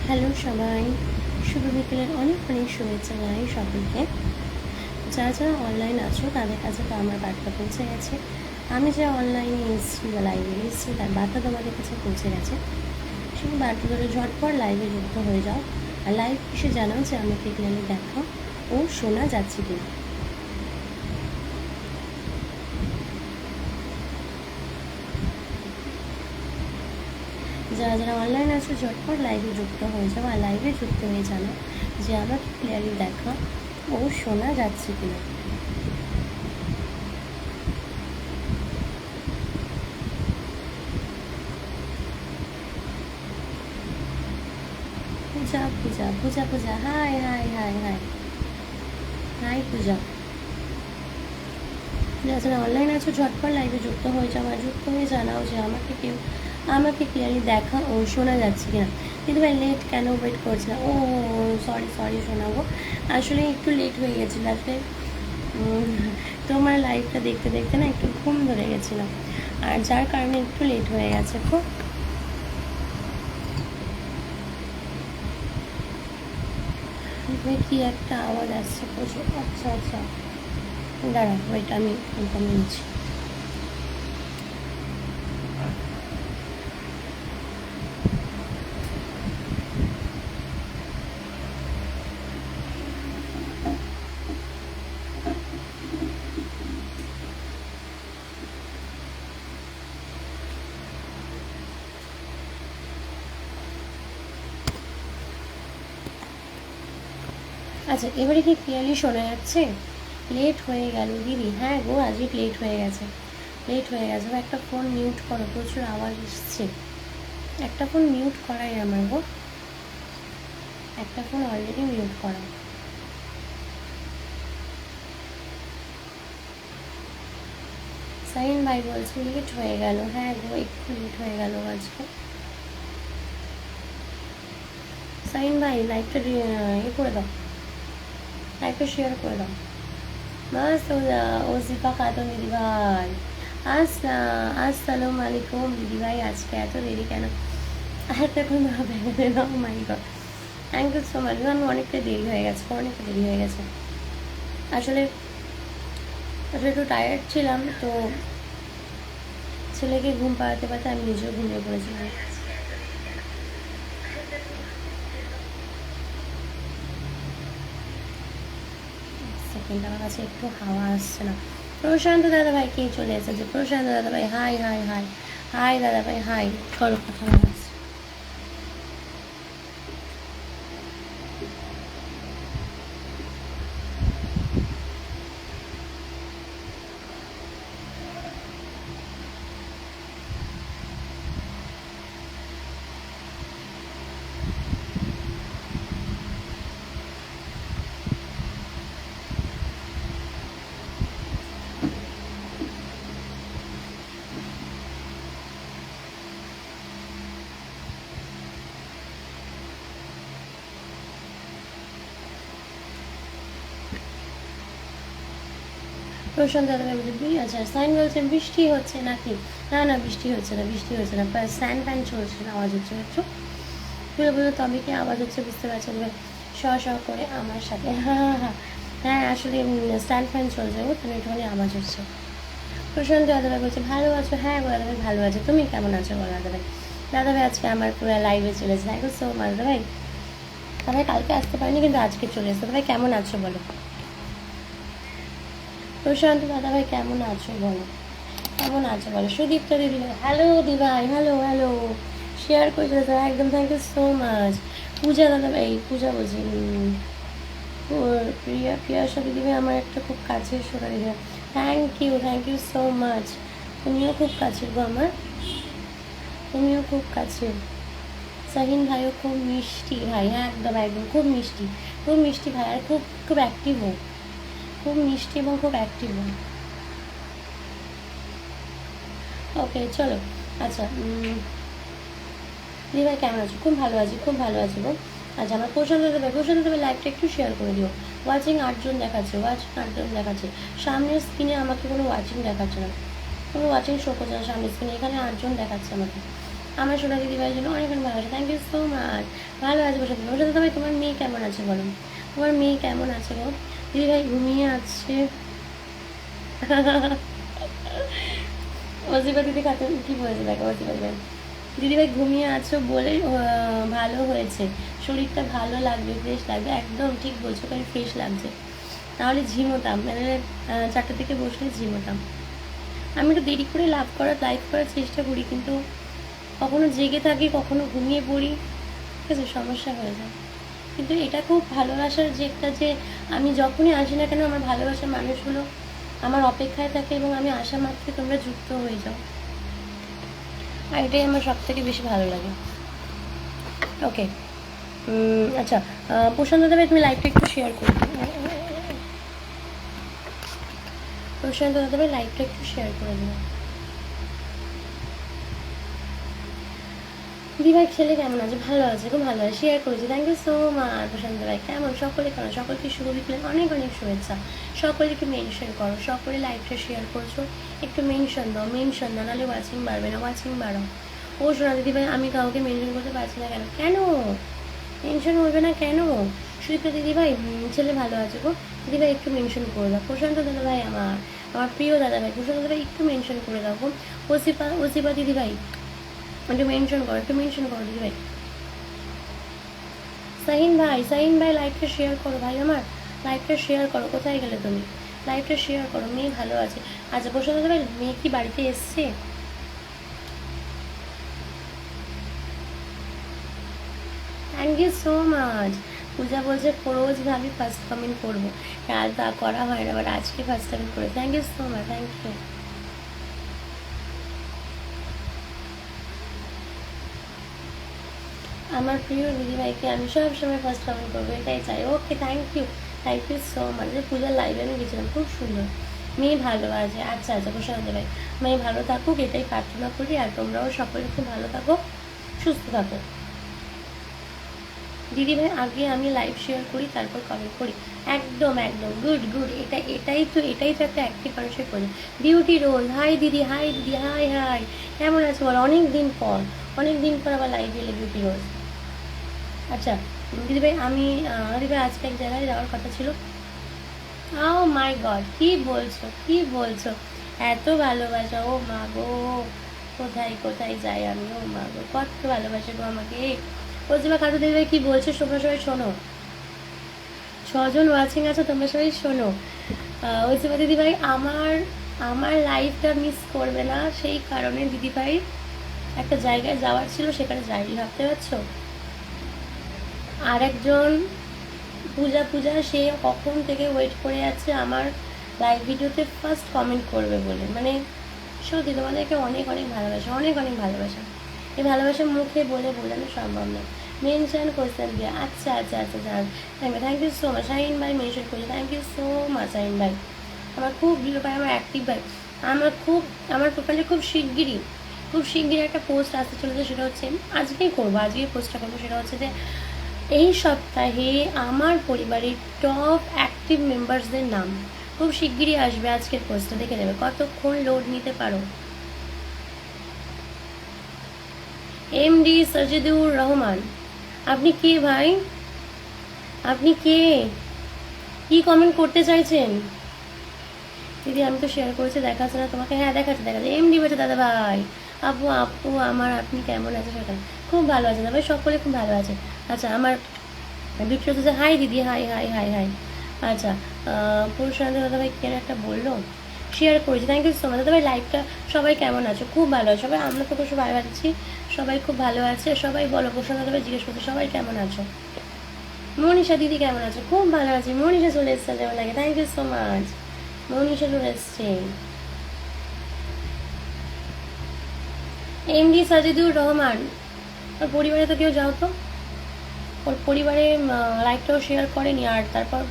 Hello সবাই, শুভ বিকেলের অনেক অনেক শুভেচ্ছা জানাই সকলকে। যারা যারা অনলাইন আছো তাদের কাছে তো আমার বার্তা পৌঁছে গেছে। আমি যে অনলাইনে এসেছি বা লাইভে এসেছি তার বার্তা তোমাদের কাছে পৌঁছে গেছে। সেই বার্তা ধরে ঝটপট লাইভে যুক্ত হয়ে যাও আর লাইভ এসে জানাও যে আমাকে ক্লিয়ারলি দেখো ও শোনা যাচ্ছে কিনা। যারা যারা অনলাইন আছো ঝটপট লাইভে যুক্ত হয়ে যাও আর লাইভে যুক্ত হয়ে জানাও যে আমাকে ক্লিয়ারলি দেখা ও শোনা যাচ্ছে কিনা। Puja Puja Puja Puja hi hi hi hi hi Puja. যারা অনলাইন আছো ঝটপট লাইভে যুক্ত হয়ে যাও আর যুক্ত হয়ে জানাও যে আমাকে ক্লিয়ারলি দেখা ও শোনা যাচ্ছে কিনা। কিন্তু ভাই লেট কেন ওয়েট করছে না? ও সরি সরি শোনাবো, আসলে একটু লেট হয়ে গেছিলো। আসলে তোমার লাইভটা দেখতে দেখতে না একটু ঘুম ধরে গেছিলো আর যার কারণে একটু লেট হয়ে গেছে খুব। কি একটা আওয়াজ আসছে প্রচুর। আচ্ছা আচ্ছা, দাঁড়া ওইটা আমি নিচ্ছি। আচ্ছা, এবারে কি ক্লিয়ারলি শোনা যাচ্ছে? লেট হয়ে গেল দিদি। হ্যাঁ গো, আজকে লেট হয়ে গেছে। একটা ফোন মিউট করো, প্রচুর আওয়াজ এসছে। একটা ফোন মিউট করাই আমার গো, একটা ফোন অলরেডি মিউট করা। সাইন ভাই বলছে লেট হয়ে গেল। হ্যাঁ গো, একটু লেট হয়ে গেল আজকে। সাইন ভাই লাইভটা করে দাও, লাইভটা শেয়ার করে দাও। মাস্ত ওজিফা খাতুন দিদিভাই, আসসালামু আলাইকুম দিদিভাই। আজকে এত দেরি কেন? এতক্ষণ হবে? My god, thank you so much. আমি অনেকটা দেরি হয়ে গেছে। আসলে একটু টায়ার্ড ছিলাম, তো ছেলেকে ঘুম পাড়াতে পারতে আমি নিজেও ঘুমিয়ে পড়েছিলাম। সেকেন্ড, আমার কাছে একটু হাওয়া আসছে না। প্রশান্ত দাদা ভাই কে চলে এসেছে? প্রশান্ত দাদা ভাই হাই হাই হাই হাই দাদা ভাই হাই, করো কথা বলা। প্রশান্ত দাদা ভাই আচ্ছা, সাইন বলছেন বৃষ্টি হচ্ছে নাকি? না বৃষ্টি হচ্ছে না, স্যান ফ্যান চলছে, আওয়াজ হচ্ছে একটু বুঝে তবে কি আওয়াজ হচ্ছে বুঝতে পারছেন? শ করে আমার সাথে। হ্যাঁ আসলে স্ট্যান্ড ফ্যান চলছে ও, তাহলে একটুখানি আওয়াজ হচ্ছে। প্রশান্ত দাদাভাই বলছে ভালো আছো? হ্যাঁ গো দাদাভাই ভালো আছে, তুমি কেমন আছো বলো দাদাভাই? দাদাভাই আজকে আমার পুরো লাইভে চলেছে, থ্যাংক ইউ সো মাচ দাদাভাই। দাদাভাই কালকে আসতে পারিনি কিন্তু আজকে চলে এসছে। দাদাভাই কেমন আছো বলো? প্রশান্ত দাদাভাই কেমন আছো বলো? সুদীপ্তা দিদি হ্যালো দিভাই, হ্যালো হ্যালো, শেয়ার করে দাদা একদম, থ্যাংক ইউ সো মাচ। পূজা দাদাভাই, পূজা বলছি, প্রিয়াশা দিদিভাই আমার একটা খুব কাছের সোনা দিদিভাই, থ্যাংক ইউ সো মাচ। তুমিও খুব কাছের গো আমার, তুমিও খুব কাছের। সাহিন ভাইও খুব মিষ্টি ভাই, হ্যাঁ একদম খুব মিষ্টি ভাই, আর খুব খুব অ্যাক্টিভ হোক, খুব মিষ্টি এবং খুব অ্যাক্টিভ হোক। ওকে চলো। আচ্ছা দিদিভাই কেমন আছো? খুব ভালো আছি গো। আচ্ছা আমার প্রশান্ত দেবে লাইভটা একটু শেয়ার করে দিও। ওয়াচিং 8 জন দেখাচ্ছে। সামনের স্ক্রিনে আমাকে কোনো ওয়াচিং দেখাচ্ছে না, কোনো ওয়াচিং শো করছে না সামনের স্ক্রিনে, এখানে 8 জন দেখাচ্ছে আমাকে। আমার সোনা দিদিভাইয়ের জন্য অনেক অনেক ভালোবাসা। Thank you so much. ভালো আছে বসে বসে ভাই, তোমার মেয়ে কেমন আছে বলো? তোমার মেয়ে কেমন আছে গো? দিদিভাই ঘুমিয়ে আছে। অজিবা দিদি খাতুন কি বলেছে দেখো, অজিবা দিদিভাই ঘুমিয়ে আছো বলে ভালো হয়েছে, শরীরটা ভালো লাগবে, ফ্রেশ লাগবে। একদম ঠিক বলছো, কারণ ফ্রেশ লাগছে, নাহলে ঝিমোতাম, মানে 4টার দিকে বসলে ঝিমোতাম। আমি একটু দেরি করে লাইভ করার চেষ্টা করি, কিন্তু কখনো জেগে থাকি, কখনো ঘুমিয়ে পড়ি, ঠিক আছে, সমস্যা হয়ে যায়। কিন্তু এটা খুব ভালোবাসার যে একটা, যে আমি যখনই আসি না কেন আমার ভালোবাসার মানুষগুলো আমার অপেক্ষায় থাকে, এবং আমি আসা মাত্রই তোমরা যুক্ত হয়ে যাও, আর এটাই আমার সব থেকে বেশি ভালো লাগে। ওকে, আচ্ছা, প্রশান্ত দাদা তুমি লাইভটা একটু শেয়ার করে দিও। প্রশান্ত দাদা লাইভটা একটু শেয়ার করে দিও। দিদিভাই ছেলে কেমন আছে? ভালো আছে, খুব ভালো আছে, শেয়ার করেছি। Thank you so much. Prashant ভাই কেমন? সকলে কেমন? সকলকে শুভ বিকেলের অনেক অনেক শুভেচ্ছা। সকলে একটু মেনশন করো, সকলে লাইভটা শেয়ার করছো, একটু মেনশন দাও, নাহলে ওয়াচিং বাড়বে না, ওয়াচিং বাড়াও। ও সোনা দিদিভাই আমি কাউকে মেনশন করতে পারছি না কেন? কেন মেনশন হবে না কেন? সুদীপ্তা দিদিভাই ছেলে ভালো আছে গো, দিদিভাই একটু মেনশন করে দাও। প্রশান্ত দাদাভাই আমার প্রিয় দাদাভাই, প্রশান্ত দাদাভাই একটু মেনশন করে দাও গো। ওসিপা দিদিভাই একটু মেনশন করো দিদিভাই। সাহিন ভাই লাইভটা শেয়ার করো ভাই, আমার লাইভটা শেয়ার করো। কোথায় গেলে তুমি? লাইভটা শেয়ার করো। মেয়ে ভালো আছে। আচ্ছা প্রশান্ত ভাই, মেয়ে কি বাড়িতে এসছে? Thank you so much. Puja বলছে রোজ ভাবি ফার্স্ট কমেন্ট করবো, কাল তা করা হয় না, আবার আজকে ফার্স্ট কমেন্ট করে। Thank you so much, thank you. আমার প্রিয় দিদিভাইকে আমি সবসময় ফার্স্ট কমেন্ট করবো, এটাই চাই। ওকে, থ্যাংক ইউ সো মাচ। পূজার লাইভে আমি গেছিলাম, খুব সুন্দর। মেয়ে ভালো আছে। আচ্ছা প্রশান্ত ভাই, মেয়ে ভালো থাকুক এটাই প্রার্থনা করি, আর তোমরাও সকলে খুব ভালো থাকো, সুস্থ থাকো। দিদিভাই আগে আমি লাইভ শেয়ার করি, তারপর কমেন্ট করি। একদম গুড, এটাই তো একটা অ্যাক্টিভ মানুষের প্রয়োজন। বিউটি রোল, হাই দিদি, হাই কেমন আছে বলো? অনেক দিন পর আবার লাইভ এলে বিউটি রোল। আচ্ছা দিদিভাই দিদিভাই আজকে এক জায়গায় যাওয়ার কথা ছিল। ও মাই গড, কি বলছো? এত ভালোবাসা, ও মা গো, কোথায় যাই আমি, ও মা গো, কত ভালোবাসা গো আমাকে। বলছি বা কাজু দিদিভাই কি বলছো, তোমরা সবাই শোনো। 6জন ওয়াচিং আছে, তোমরা সবাই শোনো। বলছি বা দিদিভাই আমার লাইফটা মিস করবে না, সেই কারণে দিদিভাই একটা জায়গায় যাওয়ার ছিল, সেখানে যাইনি, ভাবতে পারছো? আর একজন পূজা সে কখন থেকে ওয়েট করে আছে আমার লাইভ ভিডিওতে ফার্স্ট কমেন্ট করবে বলে। মানে সত্যি তোমাদেরকে অনেক ভালোবাসা। এই ভালোবাসা মুখে বলে বোঝানো সম্ভব না। মেনশন কোয়েশ্চেন দিয়ে আচ্ছা thank you so much. Shahin ভাই মেনশন করছে, thank you so much Shahin ভাই। আমার খুব প্রিয় ভাই, আমার অ্যাক্টিভ ভাই। আমার প্রোফাইলে খুব শিগগিরই একটা পোস্ট আসতে চলেছে, সেটা হচ্ছে আজকেই পোস্টটা করবো। সেটা হচ্ছে যে এই সপ্তাহে আমার পরিবারের টপ অ্যাক্টিভ মেম্বার্সদের নাম খুব শিগগিরই আসবে। আজকের পোস্টটা দেখে নেবে, কতক্ষণ লোড নিতে পারো। এমডি সাজিদুর রহমান, আপনি কে ভাই? আপনি কে? কি কমেন্ট করতে চাইছেন? দিদি আমি তো শেয়ার করেছি, দেখাচ্ছে না তোমাকে? হ্যাঁ দেখাচ্ছে। এমডি বলছে দাদা ভাই, আপু আপনি কেমন আছে? সেটা খুব ভালো আছে দাদা ভাই, সকলে খুব ভালো আছে। আচ্ছা আমার বিক্রি হচ্ছে, হাই দিদি, হাই। আচ্ছা প্রশান্ত দাদা ভাই কেন একটা বললো, শেয়ার করেছি, থ্যাংক ইউ সো মাচ। দাদা ভাই লাইভটা সবাই কেমন আছো? খুব ভালো আছে সবাই, আমরা তো খুব ভালো আছি, সবাই খুব ভালো আছে। সবাই বলো, প্রশান্ত দাদা ভাই জিজ্ঞেস করছে সবাই কেমন আছো? মনীষা দিদি কেমন আছো? খুব ভালো আছি। মনীষা চলে এসছে যেমন লাগে, thank you so much. Manisha চলে এসছে। এমডি সাজিদুর রহমান, ওর পরিবারে তো কেউ যাও তো, ওর পরিবারে লাইভটাও শেয়ার করেনি। আর তারপর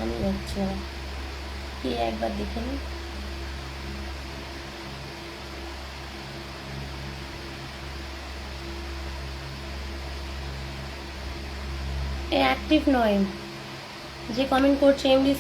আমি যাচ্ছি, কে একবার দেখে নি। অ্যাক্টিভ নয় যে কমেন্ট করছে এমডি